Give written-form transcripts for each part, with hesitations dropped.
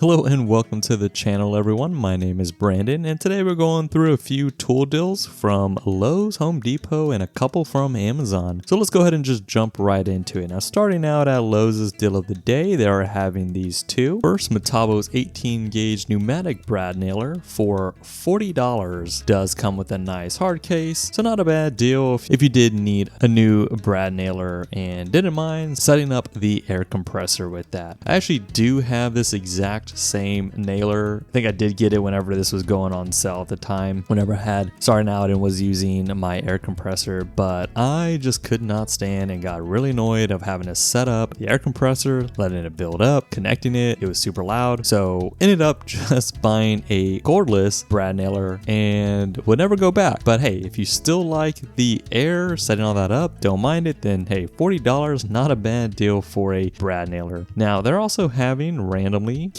Hello and welcome to the channel, everyone. My name is Brandon, and today we're going through a few tool deals from Lowe's, Home Depot, and a couple from Amazon. So let's go ahead and just jump right into it. Now, starting out at Lowe's deal of the day, they are having these two. First, Metabo's 18 gauge pneumatic brad nailer for $40. Does come with a nice hard case, so not a bad deal if you did need a new brad nailer and didn't mind setting up the air compressor with that. I actually do have this exact same nailer. I think I did get it whenever this was going on sale at the time, whenever I had starting out and was using my air compressor, but I just could not stand and got really annoyed of having to set up the air compressor, letting it build up, connecting it. It was super loud, so ended up just buying a cordless brad nailer and would never go back. But hey, if you still like the air, setting all that up, don't mind it, then hey, $40, not a bad deal for a brad nailer. Now, they're also having randomly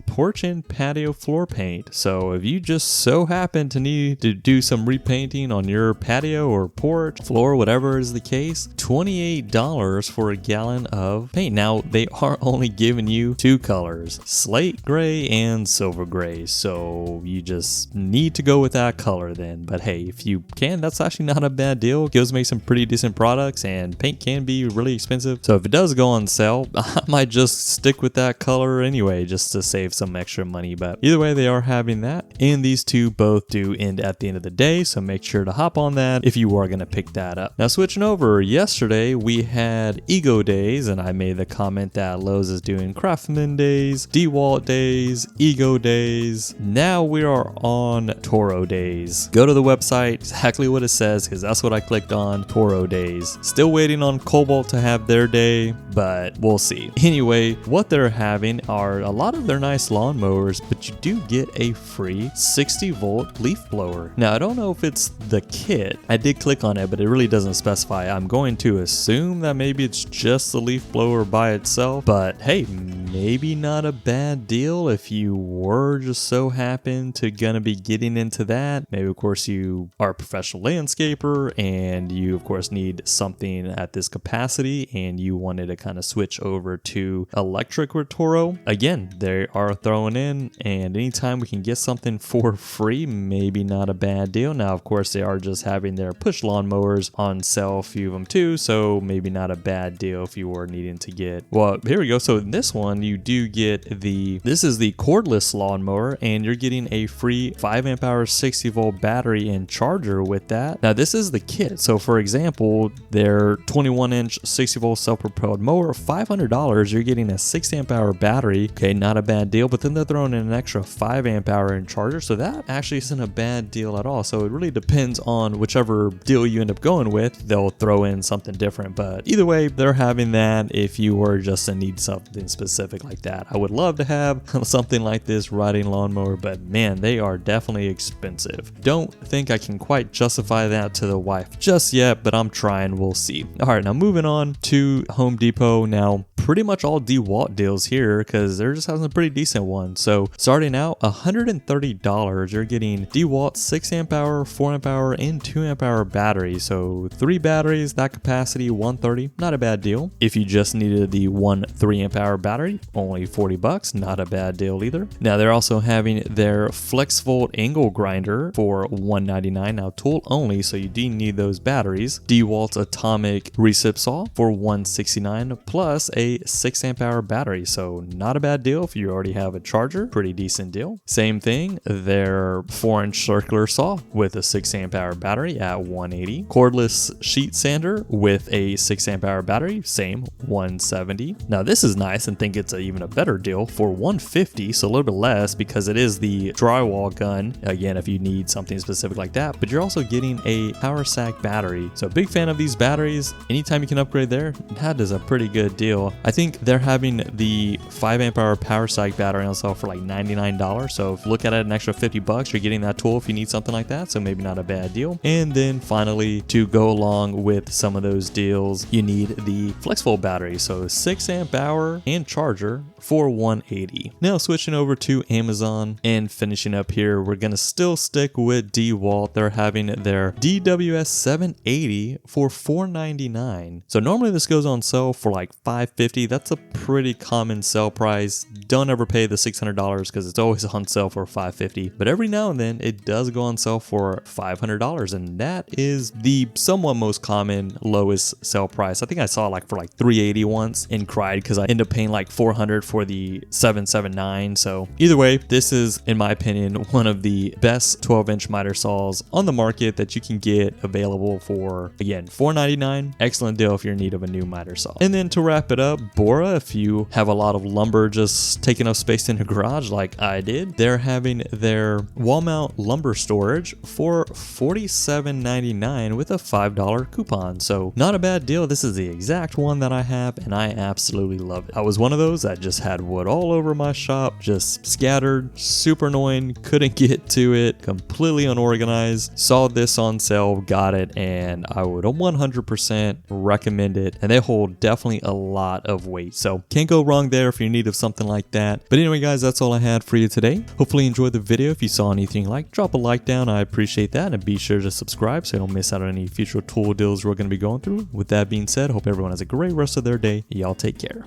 porch and patio floor paint. So if you just so happen to need to do some repainting on your patio or porch, floor, whatever is the case, $28 for a gallon of paint. Now, they are only giving you two colors, slate gray and silver gray. So you just need to go with that color then. But hey, if you can, that's actually not a bad deal. Gills make some pretty decent products and paint can be really expensive. So if it does go on sale, I might just stick with that color anyway, just to save some extra money. But either way, they are having that, and these two both do end at the end of the day, so make sure to hop on that if you are going to pick that up. Now, switching over, yesterday we had Ego days, and I made the comment that Lowe's is doing Craftsman days, DeWalt days, Ego days. Now we are on Toro days. Go to the website, exactly what it says, because that's what I clicked on, Toro days. Still waiting on Cobalt to have their day, but we'll see. Anyway, what they're having are a lot of their nice lawnmowers, but you do get a free 60-volt leaf blower. Now, I don't know if it's the kit. I did click on it, but it really doesn't specify. I'm going to assume that maybe it's just the leaf blower by itself, but hey, maybe not a bad deal if you were just so happen to gonna be getting into that. Maybe, of course, you are a professional landscaper and you, of course, need something at this capacity and you wanted to kind of switch over to electric with Toro. Again, they are throwing in, and anytime we can get something for free, maybe not a bad deal. Now, of course, they are just having their push lawnmowers on sale, a few of them too, so maybe not a bad deal if you were needing to get, well, here we go. So in this one, you do get this is the cordless lawnmower, and you're getting a free 5 amp hour 60 volt battery and charger with that. Now, this is the kit. So for example, their 21 inch 60 volt self-propelled mower, $500, you're getting a 6 amp hour battery. Okay, not a bad deal, but then they're throwing in an extra 5 amp hour in charger, so that actually isn't a bad deal at all. So it really depends on whichever deal you end up going with. They'll throw in something different, but either way, they're having that if you were just to need something specific like that. I would love to have something like this riding lawnmower, but man, they are definitely expensive. Don't think I can quite justify that to the wife just yet, but I'm trying. We'll see. All right, now moving on to Home Depot. Now, pretty much all DeWalt deals here because they're just having a pretty decent one. So starting out $130, you're getting DeWalt 6 amp hour, 4 amp hour, and 2 amp hour battery. So 3 batteries, that capacity, $130, not a bad deal. If you just needed the 3 amp hour battery, only $40, not a bad deal either. Now, they're also having their flex volt angle grinder for $199. Now, tool only, so you do need those batteries. DeWalt's atomic recip saw for $169 plus a 6 amp hour battery, so not a bad deal if you already have a charger. Pretty decent deal. Same thing, their 4-inch circular saw with a 6 amp hour battery at $180. Cordless sheet sander with a 6 amp hour battery, same, $170. Now, this is nice and think it's even a better deal for $150, so a little bit less because it is the drywall gun. Again, if you need something specific like that, but you're also getting a power sack battery. So big fan of these batteries. Anytime you can upgrade there, that is a pretty good deal. I think they're having the 5 amp hour power sack battery on sale for like $99. So if you look at it, an extra $50, you're getting that tool if you need something like that. So maybe not a bad deal. And then finally, to go along with some of those deals, you need the flexible battery. So 6 amp hour and charger for $180. Now switching over to Amazon and finishing up here, we're going to still stick with DeWalt. They're having their DWS 780 for $499. So normally this goes on sale for like $550. That's a pretty common sell price. don't ever pay the $600 because it's always on sale for $550, but every now and then it does go on sale for $500, and that is the somewhat most common lowest sale price. I think I saw like for like $380 once and cried because I end up paying like $400 for the 779. So either way, this is, in my opinion, one of the best 12-inch miter saws on the market that you can get, available for, again, $499. Excellent deal if you're in need of a new miter saw. And then to wrap it up, Bora, if you have a lot of lumber just taking up space in the garage like I did, they're having their wall mount lumber storage for $47.99 with a $5 coupon. So not a bad deal. This is the exact one that I have, and I absolutely love it. I was one of those that just had wood all over my shop, just scattered, super annoying, couldn't get to it, completely unorganized. Saw this on sale, got it, and I would 100% recommend it. And they hold definitely a lot of weight, so can't go wrong there if you're in need of something like that. But anyway, guys, that's all I had for you today. Hopefully you enjoyed the video. If you saw anything you liked, drop a like down. I appreciate that, and be sure to subscribe so you don't miss out on any future tool deals we're going to be going through. With that being said, hope everyone has a great rest of their day. Y'all take care.